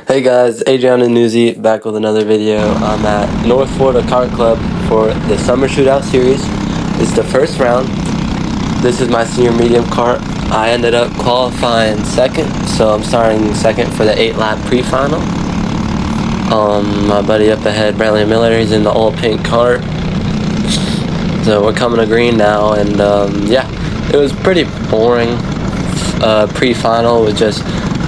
Hey guys, Adrian and Newsy back with another video. I'm at North Florida Kart Club for the Summer Shootout Series. It's the first round. This is my senior medium kart. I ended up qualifying second, so I'm starting second for the 8-lap pre-final. My buddy up ahead, Brantley Miller, he's in the all pink kart. So we're coming to green now, and yeah, it was pretty boring pre-final with just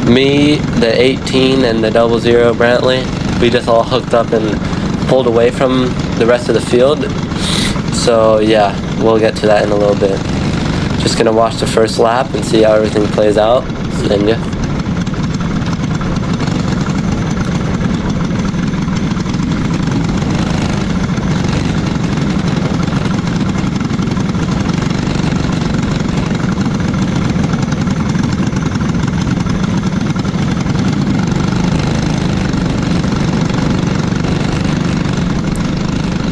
me, the 18, and the 00 Brantley. We just all hooked up and pulled away from the rest of the field. So yeah, we'll get to that in a little bit. Just gonna watch the first lap and see how everything plays out, and yeah.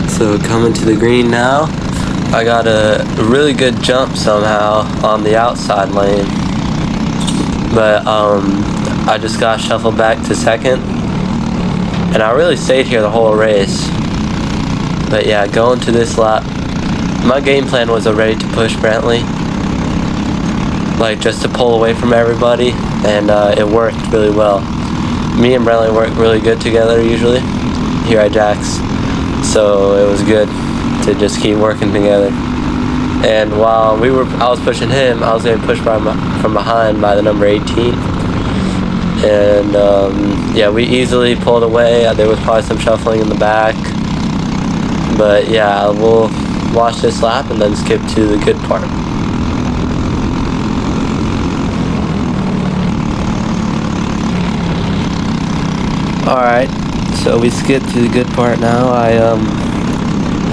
So coming to the green now, I got a really good jump somehow on the outside lane, but I just got shuffled back to second, and I really stayed here the whole race. But yeah, going to this lap, my game plan was already to push Brantley, like just to pull away from everybody, and it worked really well. Me and Brantley work really good together usually here at Jax. So it was good to just keep working together. And while I was pushing him, I was getting pushed from behind by the number 18. And yeah, we easily pulled away. There was probably some shuffling in the back. But yeah, we'll watch this lap and then skip to the good part. Alright. So we skip to the good part now. I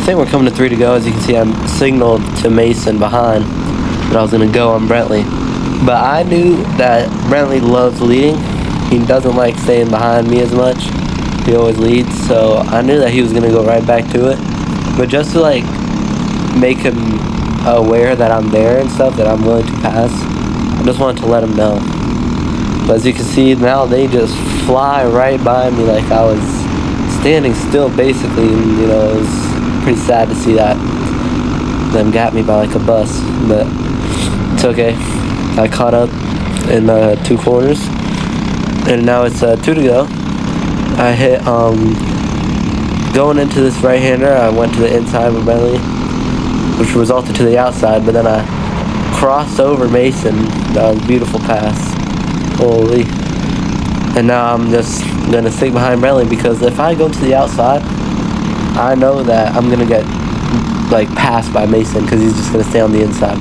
think we're coming to 3 to go. As you can see, I'm signaled to Mason behind that I was going to go on Brantley. But I knew that Brantley loves leading. He doesn't like staying behind me as much. He always leads. So I knew that he was going to go right back to it. But just to like make him aware that I'm there and stuff, that I'm willing to pass, I just wanted to let him know. But as you can see now, they just fly right by me like I was standing still basically, and you know, it was pretty sad to see that. Them got me by like a bus, but it's okay. I caught up in 2 corners, and now it's 2 to go. I hit, going into this right-hander, I went to the inside of Bentley, which resulted to the outside, but then I crossed over Mason. That was a beautiful pass. Holy. And now I'm just gonna stick behind Brantley, because if I go to the outside, I know that I'm gonna get like passed by Mason, because he's just gonna stay on the inside.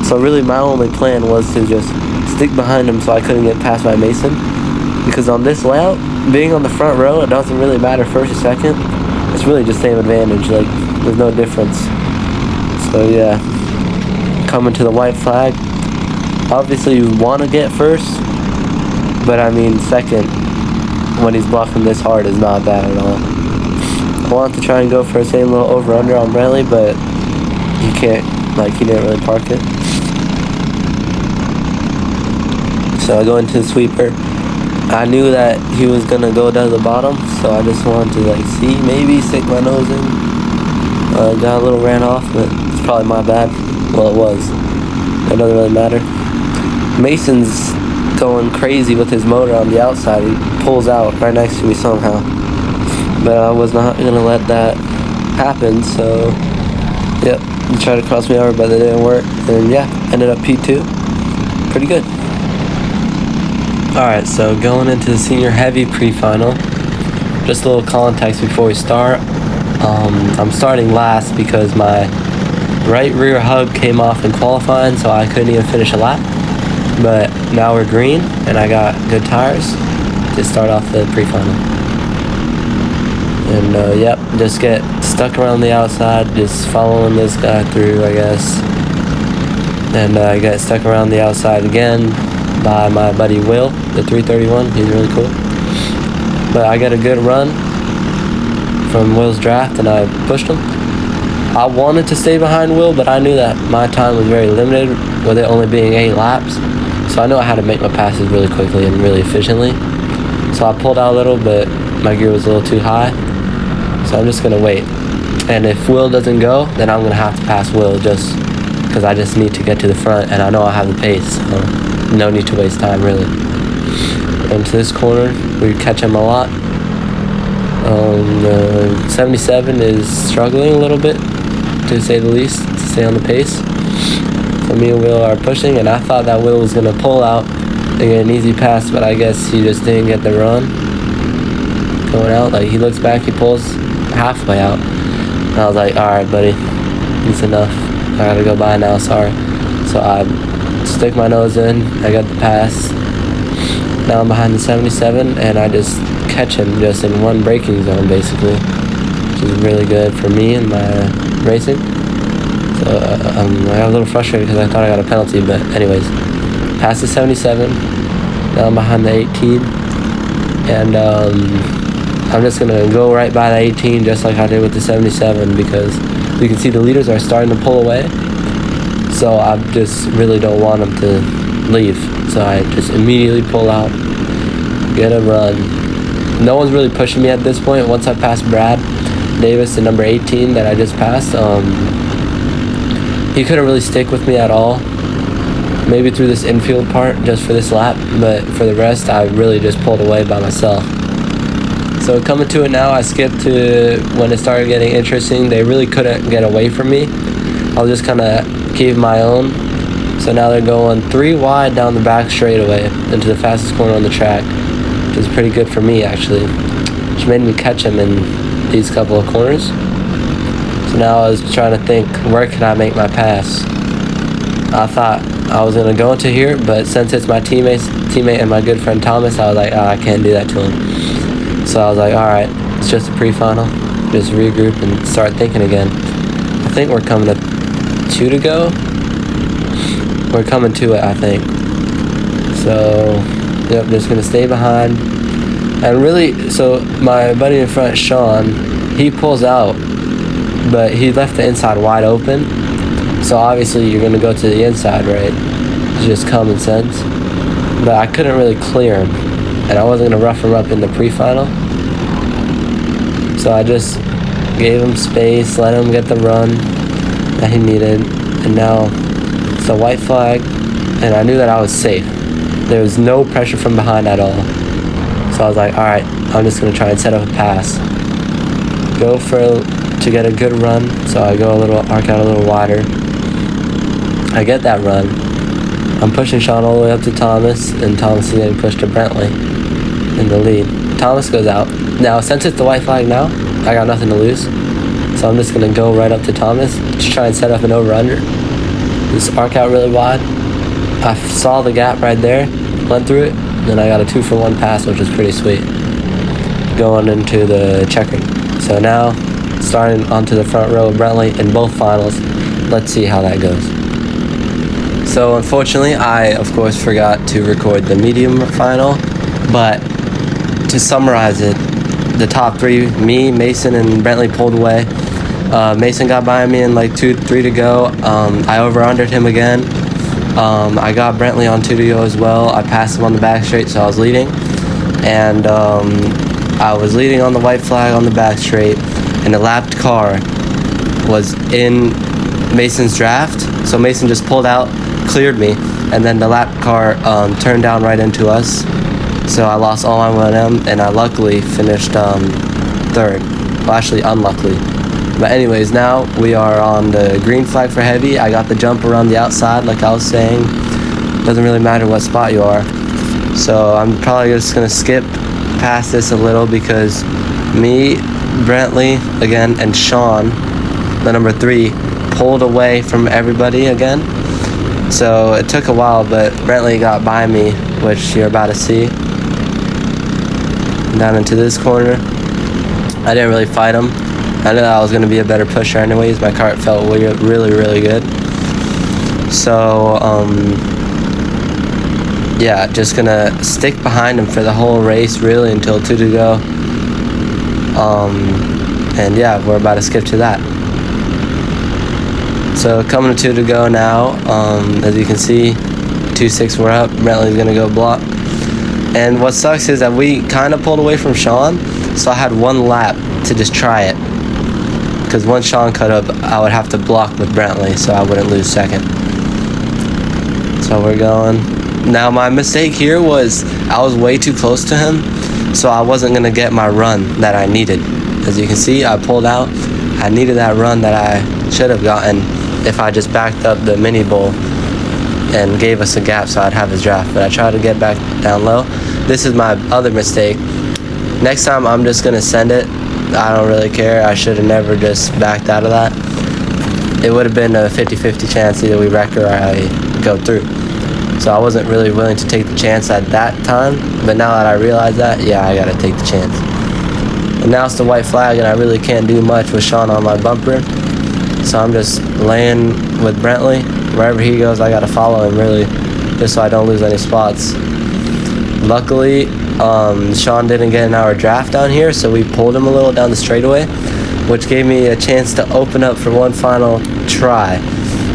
So really my only plan was to just stick behind him so I couldn't get passed by Mason, because on this layout, being on the front row, it doesn't really matter first or second. It's really just same advantage, like there's no difference. So yeah, coming to the white flag. Obviously you want to get first, but I mean second when he's blocking this hard is not bad at all. I wanted to try and go for a same little over-under on Brantley, but he can't, like he didn't really park it. So I go into the sweeper. I knew that he was going to go down to the bottom, so I just wanted to like see, maybe stick my nose in. Got a little ran off, but it's probably my bad. Well, it was. It doesn't really matter. Mason's going crazy with his motor on the outside. He pulls out right next to me somehow, but I was not gonna let that happen. So yep, he tried to cross me over, but it didn't work, and yeah, ended up P2. Pretty good. Alright, so going into the senior heavy pre-final, just a little context before we start. I'm starting last because my right rear hub came off in qualifying, so I couldn't even finish a lap. But now we're green, and I got good tires to start off the pre-final. And yep, just get stuck around the outside, just following this guy through, I guess. And I got stuck around the outside again by my buddy Will, the 331. He's really cool. But I got a good run from Will's draft, and I pushed him. I wanted to stay behind Will, but I knew that my time was very limited, with it only being 8 laps. So I know I had to make my passes really quickly and really efficiently. So I pulled out a little, but my gear was a little too high. So I'm just gonna wait. And if Will doesn't go, then I'm gonna have to pass Will just because I just need to get to the front, and I know I have the pace. So no need to waste time, really. Into this corner, we catch him a lot. 77 is struggling a little bit, to say the least, to stay on the pace. So me and Will are pushing, and I thought that Will was gonna pull out and get an easy pass, but I guess he just didn't get the run. Going out, like he looks back, he pulls halfway out. And I was like, alright buddy, it's enough. I gotta go by now, sorry. So I stick my nose in, I got the pass. Now I'm behind the 77, and I just catch him just in one braking zone, basically, which is really good for me and my racing. So I got a little frustrated because I thought I got a penalty, but anyways, past the 77, now I'm behind the 18, and I'm just gonna go right by the 18 just like I did with the 77, because you can see the leaders are starting to pull away, so I just really don't want them to leave. So I just immediately pull out, get a run. No one's really pushing me at this point. Once I pass Brad Davis, the number 18 that I just passed, he couldn't really stick with me at all. Maybe through this infield part just for this lap, but for the rest I really just pulled away by myself. So coming to it now, I skipped to when it started getting interesting. They really couldn't get away from me. I was just kind of keep my own. So now they're going 3 wide down the back straightaway into the fastest corner on the track, which is pretty good for me actually, which made me catch him in these couple of corners. So now I was trying to think, where can I make my pass? I thought I was gonna go into here, but since it's my teammate and my good friend Thomas, I was like, oh, I can't do that to him. So I was like, alright, it's just a pre-final, just regroup and start thinking again. I think we're coming to 2 to go. We're coming to it, I think. So yep, just gonna stay behind. And really, so my buddy in front, Sean, he pulls out, but he left the inside wide open. So obviously you're gonna go to the inside, right? It's just common sense. But I couldn't really clear him, and I wasn't gonna rough him up in the pre-final. So I just gave him space, let him get the run that he needed, and now it's a white flag, and I knew that I was safe. There was no pressure from behind at all. So I was like, alright, I'm just going to try and set up a pass. To get a good run, so I go arc out a little wider. I get that run. I'm pushing Sean all the way up to Thomas, and Thomas is getting pushed to Brentley in the lead. Thomas goes out. Now, since it's the white flag now, I got nothing to lose. So I'm just going to go right up to Thomas to try and set up an over-under. Just arc out really wide. I saw the gap right there, went through it, then I got a 2-for-1 pass, which was pretty sweet, going into the checkering. So now, starting onto the front row of Brentley in both finals. Let's see how that goes. So unfortunately, I of course forgot to record the medium final, but to summarize it, the top 3, me, Mason, and Brentley pulled away. Mason got by me in like 2-3 to go. I over-undered him again. I got Brentley on 2 to go as well. I passed him on the back straight, so I was leading. And I was leading on the white flag on the back straight, and the lapped car was in Mason's draft. So Mason just pulled out, cleared me, and then the lapped car turned down right into us. So I lost all my momentum, and I luckily finished 3rd. Well, actually, unluckily. But anyways, now we are on the green flag for heavy. I got the jump around the outside, like I was saying. Doesn't really matter what spot you are. So I'm probably just going to skip past this a little because me, Brentley, again, and Sean, the number 3, pulled away from everybody again. So it took a while, but Brentley got by me, which you're about to see. Down into this corner. I didn't really fight him. I knew I was going to be a better pusher anyways. My kart felt really, really good. So, yeah, just going to stick behind him for the whole race, really, until 2 to go. And, yeah, we're about to skip to that. So, coming to 2 to go now. As you can see, 2-6 we're up. Brentley's going to go block. And what sucks is that we kind of pulled away from Sean, so I had one lap to just try it. Because once Sean cut up, I would have to block with Brentley, so I wouldn't lose second. So we're going. Now my mistake here was I was way too close to him, so I wasn't going to get my run that I needed. As you can see, I pulled out. I needed that run that I should have gotten if I just backed up the mini bull and gave us a gap so I'd have his draft. But I tried to get back down low. This is my other mistake. Next time I'm just going to send it. I don't really care. I should have never just backed out of that. It would have been a 50-50 chance either we wreck or I go through. So I wasn't really willing to take the chance at that time. But now that I realize that, yeah, I got to take the chance. And now it's the white flag and I really can't do much with Sean on my bumper. So I'm just laying with Brentley. Wherever he goes, I got to follow him really, just so I don't lose any spots. Luckily, Sean didn't get in our draft down here, so we pulled him a little down the straightaway, which gave me a chance to open up for one final try.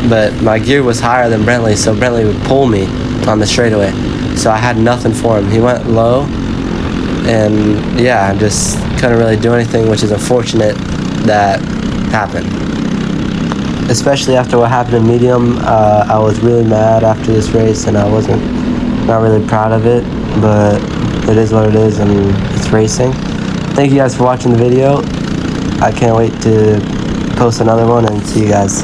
But my gear was higher than Brentley, so Brentley would pull me on the straightaway. So I had nothing for him. He went low, and yeah, I just couldn't really do anything, which is unfortunate that happened. Especially after what happened in medium, I was really mad after this race, and I wasn't not really proud of it, but it is what it is, and it's racing. Thank you guys for watching the video. I can't wait to post another one and see you guys.